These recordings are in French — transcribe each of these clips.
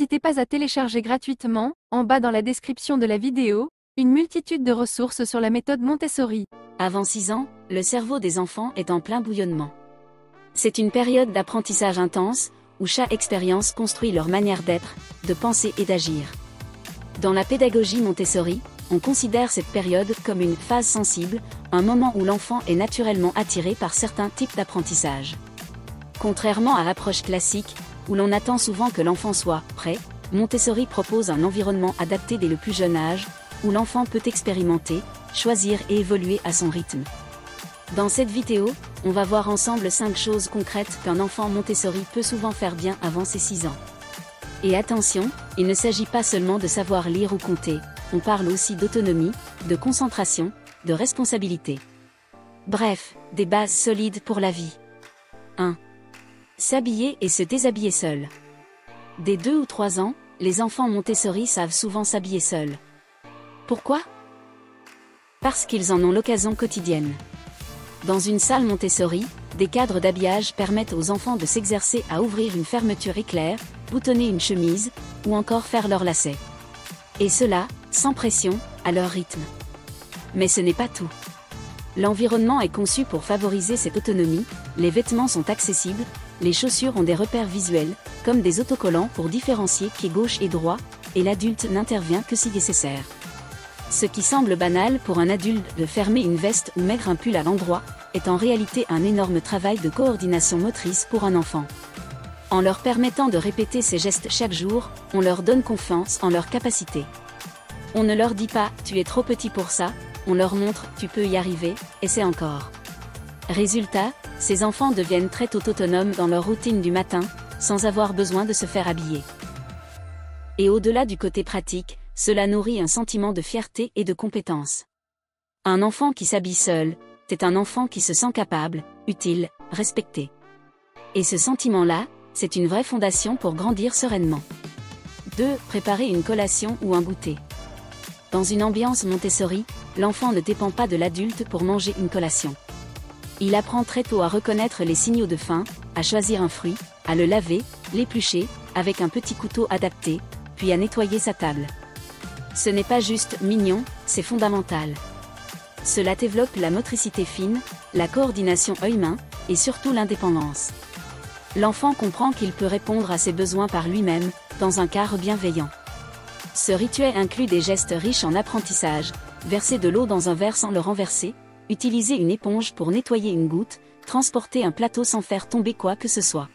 N'hésitez pas à télécharger gratuitement, en bas dans la description de la vidéo, une multitude de ressources sur la méthode Montessori. Avant 6 ans, le cerveau des enfants est en plein bouillonnement. C'est une période d'apprentissage intense, où chaque expérience construit leur manière d'être, de penser et d'agir. Dans la pédagogie Montessori, on considère cette période comme une phase sensible, un moment où l'enfant est naturellement attiré par certains types d'apprentissage. Contrairement à l'approche classique, où l'on attend souvent que l'enfant soit prêt, Montessori propose un environnement adapté dès le plus jeune âge, où l'enfant peut expérimenter, choisir et évoluer à son rythme. Dans cette vidéo, on va voir ensemble 5 choses concrètes qu'un enfant Montessori peut souvent faire bien avant ses 6 ans. Et attention, il ne s'agit pas seulement de savoir lire ou compter, on parle aussi d'autonomie, de concentration, de responsabilité. Bref, des bases solides pour la vie. 1. S'habiller et se déshabiller seul. Dès 2 ou 3 ans, les enfants Montessori savent souvent s'habiller seuls. Pourquoi ? Parce qu'ils en ont l'occasion quotidienne. Dans une salle Montessori, des cadres d'habillage permettent aux enfants de s'exercer à ouvrir une fermeture éclair, boutonner une chemise, ou encore faire leurs lacets. Et cela, sans pression, à leur rythme. Mais ce n'est pas tout. L'environnement est conçu pour favoriser cette autonomie, les vêtements sont accessibles, les chaussures ont des repères visuels, comme des autocollants pour différencier pied gauche et droit, et l'adulte n'intervient que si nécessaire. Ce qui semble banal pour un adulte de fermer une veste ou mettre un pull à l'endroit, est en réalité un énorme travail de coordination motrice pour un enfant. En leur permettant de répéter ces gestes chaque jour, on leur donne confiance en leurs capacités. On ne leur dit pas « tu es trop petit pour ça », on leur montre « tu peux y arriver », et c'est encore. Résultat, ces enfants deviennent très tôt autonomes dans leur routine du matin, sans avoir besoin de se faire habiller. Et au-delà du côté pratique, cela nourrit un sentiment de fierté et de compétence. Un enfant qui s'habille seul, c'est un enfant qui se sent capable, utile, respecté. Et ce sentiment-là, c'est une vraie fondation pour grandir sereinement. 2. Préparer une collation ou un goûter. Dans une ambiance Montessori, l'enfant ne dépend pas de l'adulte pour manger une collation. Il apprend très tôt à reconnaître les signaux de faim, à choisir un fruit, à le laver, l'éplucher, avec un petit couteau adapté, puis à nettoyer sa table. Ce n'est pas juste mignon, c'est fondamental. Cela développe la motricité fine, la coordination œil-main, et surtout l'indépendance. L'enfant comprend qu'il peut répondre à ses besoins par lui-même, dans un cadre bienveillant. Ce rituel inclut des gestes riches en apprentissage, verser de l'eau dans un verre sans le renverser, utiliser une éponge pour nettoyer une goutte, transporter un plateau sans faire tomber quoi que ce soit.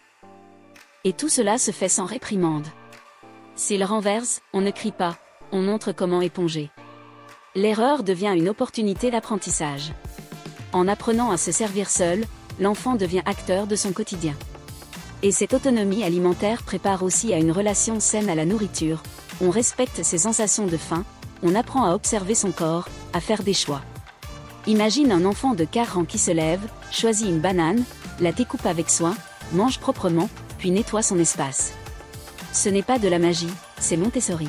Et tout cela se fait sans réprimande. S'il renverse, on ne crie pas, on montre comment éponger. L'erreur devient une opportunité d'apprentissage. En apprenant à se servir seul, l'enfant devient acteur de son quotidien. Et cette autonomie alimentaire prépare aussi à une relation saine à la nourriture, on respecte ses sensations de faim, on apprend à observer son corps, à faire des choix. Imagine un enfant de 4 ans qui se lève, choisit une banane, la découpe avec soin, mange proprement, puis nettoie son espace. Ce n'est pas de la magie, c'est Montessori.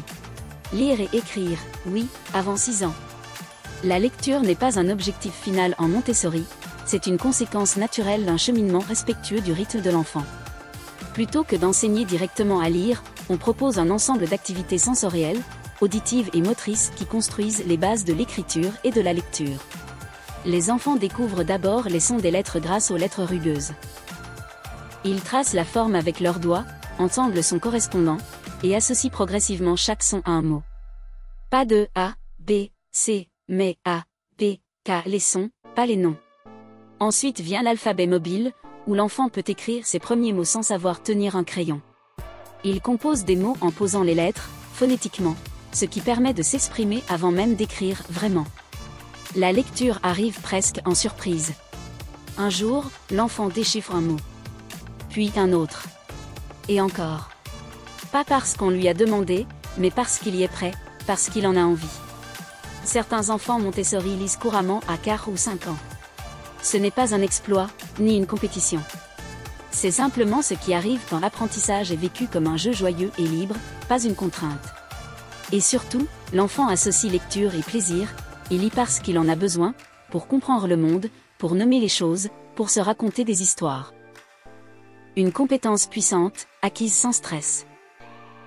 Lire et écrire, oui, avant 6 ans. La lecture n'est pas un objectif final en Montessori, c'est une conséquence naturelle d'un cheminement respectueux du rythme de l'enfant. Plutôt que d'enseigner directement à lire, on propose un ensemble d'activités sensorielles, auditives et motrices qui construisent les bases de l'écriture et de la lecture. Les enfants découvrent d'abord les sons des lettres grâce aux lettres rugueuses. Ils tracent la forme avec leurs doigts, entendent le son correspondant, et associent progressivement chaque son à un mot. Pas de A, B, C, mais A, P, K les sons, pas les noms. Ensuite vient l'alphabet mobile, où l'enfant peut écrire ses premiers mots sans savoir tenir un crayon. Il compose des mots en posant les lettres, phonétiquement, ce qui permet de s'exprimer avant même d'écrire vraiment. La lecture arrive presque en surprise. Un jour, l'enfant déchiffre un mot. Puis un autre. Et encore. Pas parce qu'on lui a demandé, mais parce qu'il y est prêt, parce qu'il en a envie. Certains enfants Montessori lisent couramment à 4 ou 5 ans. Ce n'est pas un exploit, ni une compétition. C'est simplement ce qui arrive quand l'apprentissage est vécu comme un jeu joyeux et libre, pas une contrainte. Et surtout, l'enfant associe lecture et plaisir, il lit parce qu'il en a besoin, pour comprendre le monde, pour nommer les choses, pour se raconter des histoires. Une compétence puissante, acquise sans stress.